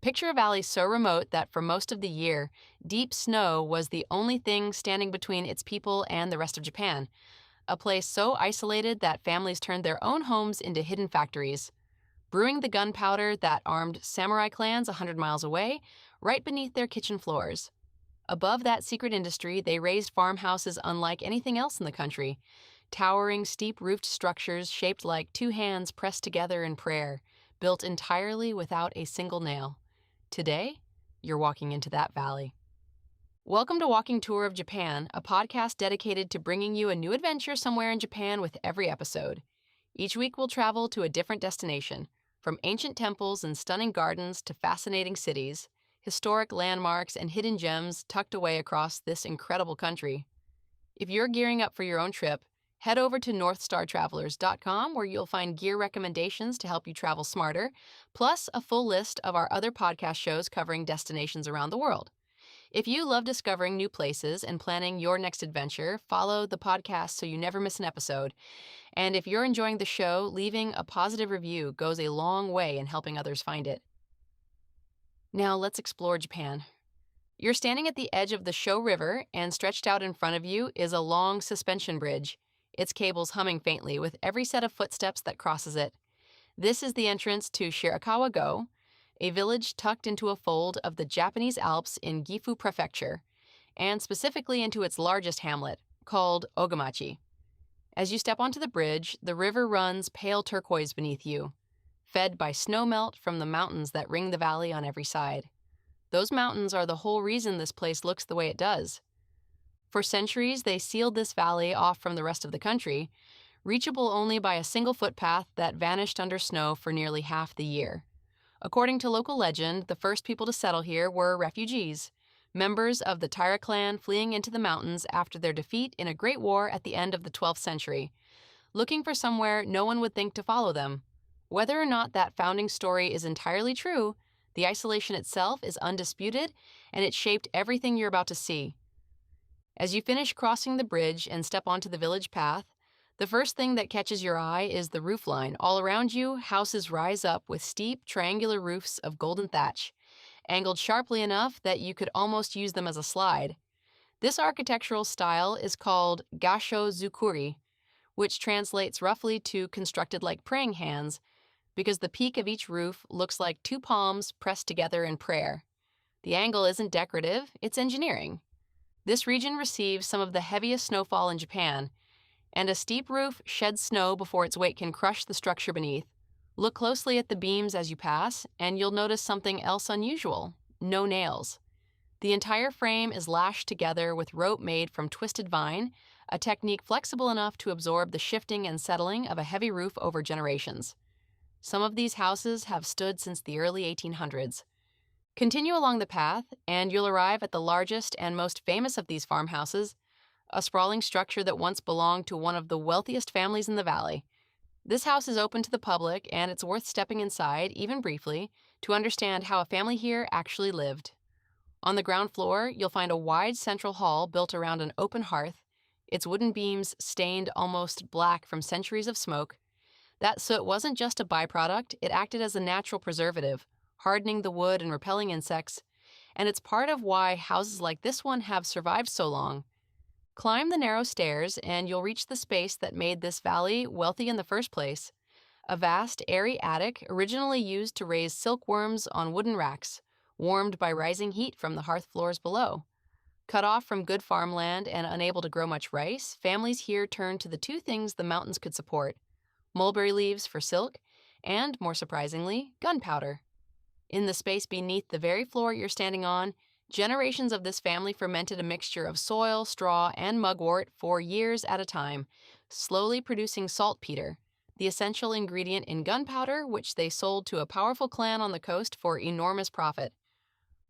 Picture a valley so remote that for most of the year, deep snow was the only thing standing between its people and the rest of Japan. A place so isolated that families turned their own homes into hidden factories, brewing the gunpowder that armed samurai clans 100 miles away, right beneath their kitchen floors. Above that secret industry, they raised farmhouses unlike anything else in the country, towering, steep-roofed structures shaped like two hands pressed together in prayer, built entirely without a single nail. Today, you're walking into that valley. Welcome to Walking Tour of Japan, a podcast dedicated to bringing you a new adventure somewhere in Japan with every episode. Each week we'll travel to a different destination, from ancient temples and stunning gardens to fascinating cities, historic landmarks and hidden gems tucked away across this incredible country. If you're gearing up for your own trip, head over to northstartravelers.com where you'll find gear recommendations to help you travel smarter, plus a full list of our other podcast shows covering destinations around the world. If you love discovering new places and planning your next adventure, follow the podcast so you never miss an episode. And if you're enjoying the show, leaving a positive review goes a long way in helping others find it. Now let's explore Japan. You're standing at the edge of the Sho River, and stretched out in front of you is a long suspension bridge, its cables humming faintly with every set of footsteps that crosses it. This is the entrance to Shirakawa-go, a village tucked into a fold of the Japanese Alps in Gifu Prefecture, and specifically into its largest hamlet, called Ogimachi. As you step onto the bridge, the river runs pale turquoise beneath you, fed by snowmelt from the mountains that ring the valley on every side. Those mountains are the whole reason this place looks the way it does. For centuries, they sealed this valley off from the rest of the country, reachable only by a single footpath that vanished under snow for nearly half the year. According to local legend, the first people to settle here were refugees, members of the Taira clan fleeing into the mountains after their defeat in a great war at the end of the 12th century, looking for somewhere no one would think to follow them. Whether or not that founding story is entirely true, the isolation itself is undisputed, and it shaped everything you're about to see. As you finish crossing the bridge and step onto the village path, the first thing that catches your eye is the roofline. All around you, houses rise up with steep, triangular roofs of golden thatch, angled sharply enough that you could almost use them as a slide. This architectural style is called Gassho-zukuri, which translates roughly to constructed like praying hands, because the peak of each roof looks like two palms pressed together in prayer. The angle isn't decorative, it's engineering. This region receives some of the heaviest snowfall in Japan, and a steep roof sheds snow before its weight can crush the structure beneath. Look closely at the beams as you pass, and you'll notice something else unusual: no nails. The entire frame is lashed together with rope made from twisted vine, a technique flexible enough to absorb the shifting and settling of a heavy roof over generations. Some of these houses have stood since the early 1800s. Continue along the path, and you'll arrive at the largest and most famous of these farmhouses, a sprawling structure that once belonged to one of the wealthiest families in the valley. This house is open to the public, and it's worth stepping inside, even briefly, to understand how a family here actually lived. On the ground floor, you'll find a wide central hall built around an open hearth, its wooden beams stained almost black from centuries of smoke. That soot wasn't just a byproduct, it acted as a natural preservative, hardening the wood and repelling insects, and it's part of why houses like this one have survived so long. Climb the narrow stairs and you'll reach the space that made this valley wealthy in the first place. A vast, airy attic originally used to raise silkworms on wooden racks, warmed by rising heat from the hearth floors below. Cut off from good farmland and unable to grow much rice, families here turned to the two things the mountains could support: mulberry leaves for silk, and, more surprisingly, gunpowder. In the space beneath the very floor you're standing on, generations of this family fermented a mixture of soil, straw, and mugwort for years at a time, slowly producing saltpeter, the essential ingredient in gunpowder, which they sold to a powerful clan on the coast for enormous profit.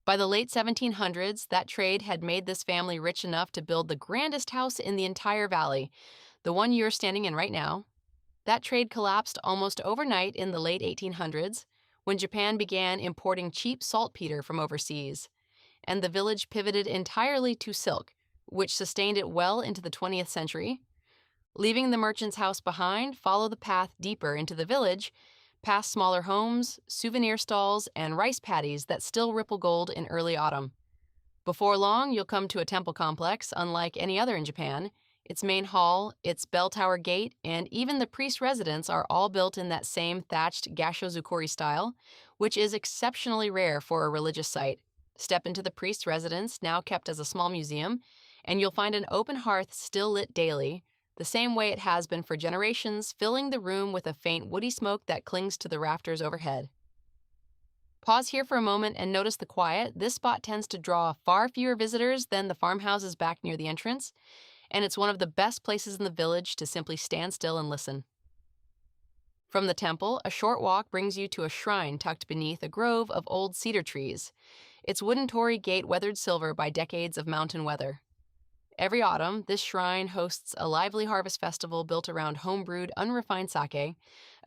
By the late 1700s, that trade had made this family rich enough to build the grandest house in the entire valley, the one you're standing in right now. That trade collapsed almost overnight in the late 1800s, when Japan began importing cheap saltpeter from overseas, and the village pivoted entirely to silk, which sustained it well into the 20th century. Leaving the merchant's house behind, follow the path deeper into the village, past smaller homes, souvenir stalls, and rice paddies that still ripple gold in early autumn. Before long, you'll come to a temple complex unlike any other in Japan. Its main hall, its bell tower gate, and even the priest residence are all built in that same thatched Gassho-zukuri style, which is exceptionally rare for a religious site. Step into the priest's residence, now kept as a small museum, and you'll find an open hearth still lit daily, the same way it has been for generations, filling the room with a faint woody smoke that clings to the rafters overhead. Pause here for a moment and notice the quiet. This spot tends to draw far fewer visitors than the farmhouses back near the entrance, and it's one of the best places in the village to simply stand still and listen. From the temple, a short walk brings you to a shrine tucked beneath a grove of old cedar trees, its wooden torii gate weathered silver by decades of mountain weather. Every autumn, this shrine hosts a lively harvest festival built around home-brewed, unrefined sake,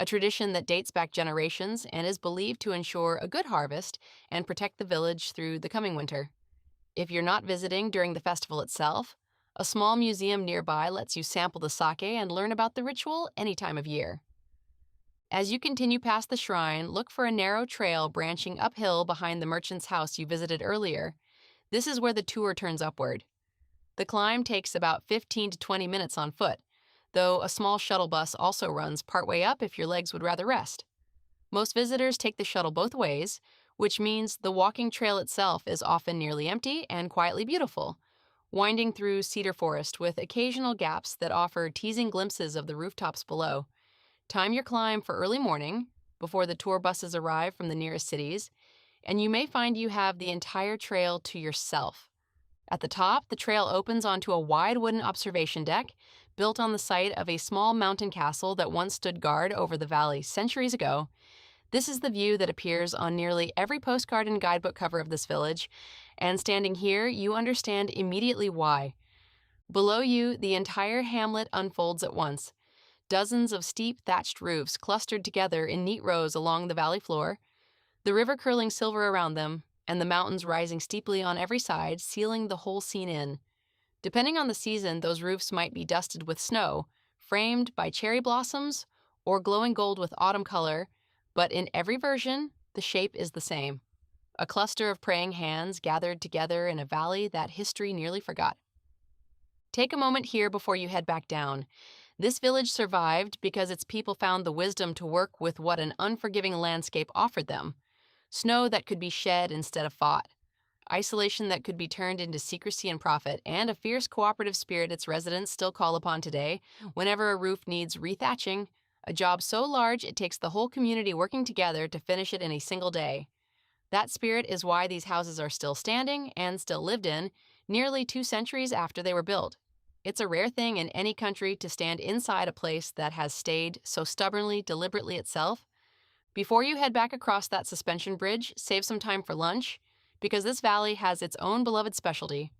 a tradition that dates back generations and is believed to ensure a good harvest and protect the village through the coming winter. If you're not visiting during the festival itself, a small museum nearby lets you sample the sake and learn about the ritual any time of year. As you continue past the shrine, look for a narrow trail branching uphill behind the merchant's house you visited earlier. This is where the tour turns upward. The climb takes about 15 to 20 minutes on foot, though a small shuttle bus also runs partway up if your legs would rather rest. Most visitors take the shuttle both ways, which means the walking trail itself is often nearly empty and quietly beautiful, winding through cedar forest with occasional gaps that offer teasing glimpses of the rooftops below. Time your climb for early morning, before the tour buses arrive from the nearest cities, and you may find you have the entire trail to yourself. At the top, the trail opens onto a wide wooden observation deck built on the site of a small mountain castle that once stood guard over the valley centuries ago. This is the view that appears on nearly every postcard and guidebook cover of this village, and standing here, you understand immediately why. Below you, the entire hamlet unfolds at once. Dozens of steep thatched roofs clustered together in neat rows along the valley floor, the river curling silver around them, and the mountains rising steeply on every side, sealing the whole scene in. Depending on the season, those roofs might be dusted with snow, framed by cherry blossoms, or glowing gold with autumn color, but in every version, the shape is the same. A cluster of praying hands gathered together in a valley that history nearly forgot. Take a moment here before you head back down. This village survived because its people found the wisdom to work with what an unforgiving landscape offered them. Snow that could be shed instead of fought, isolation that could be turned into secrecy and profit, and a fierce cooperative spirit its residents still call upon today whenever a roof needs rethatching, a job so large it takes the whole community working together to finish it in a single day. That spirit is why these houses are still standing and still lived in, nearly 2 centuries after they were built. It's a rare thing in any country to stand inside a place that has stayed so stubbornly, deliberately itself. Before you head back across that suspension bridge, save some time for lunch, because this valley has its own beloved specialty.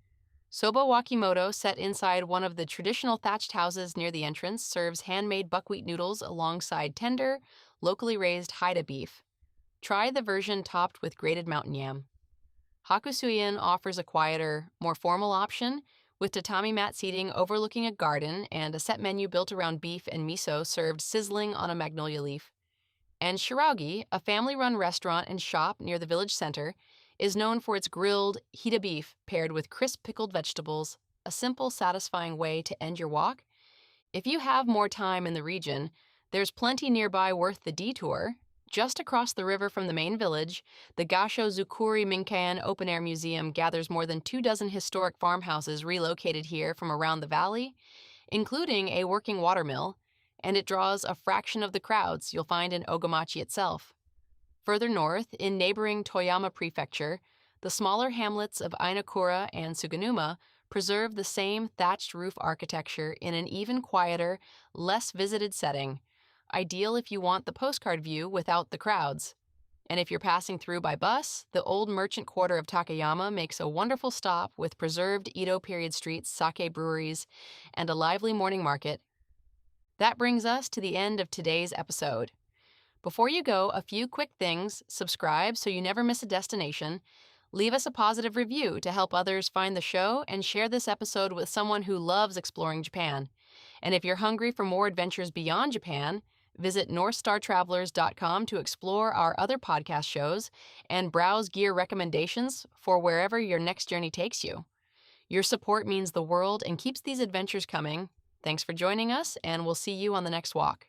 Soba Wakimoto, set inside one of the traditional thatched houses near the entrance, serves handmade buckwheat noodles alongside tender, locally raised Hida beef. Try the version topped with grated mountain yam. Hakusuien offers a quieter, more formal option, with tatami-mat seating overlooking a garden and a set menu built around beef and miso served sizzling on a magnolia leaf. And Shiraogi, a family-run restaurant and shop near the village center, is known for its grilled Hida beef paired with crisp pickled vegetables, a simple, satisfying way to end your walk. If you have more time in the region, there's plenty nearby worth the detour. Just across the river from the main village, the Gassho-zukuri Minkaen open-air museum gathers more than 24 historic farmhouses relocated here from around the valley, including a working watermill, and it draws a fraction of the crowds you'll find in Ogimachi itself. Further north, in neighboring Toyama Prefecture, the smaller hamlets of Ainokura and Suganuma preserve the same thatched roof architecture in an even quieter, less visited setting, ideal if you want the postcard view without the crowds. And if you're passing through by bus, the old merchant quarter of Takayama makes a wonderful stop with preserved Edo period streets, sake breweries, and a lively morning market. That brings us to the end of today's episode. Before you go, a few quick things. Subscribe so you never miss a destination. Leave us a positive review to help others find the show, and share this episode with someone who loves exploring Japan. And if you're hungry for more adventures beyond Japan, Visit NorthStarTravelers.com to explore our other podcast shows and browse gear recommendations for wherever your next journey takes you. Your support means the world and keeps these adventures coming. Thanks for joining us, and we'll see you on the next walk.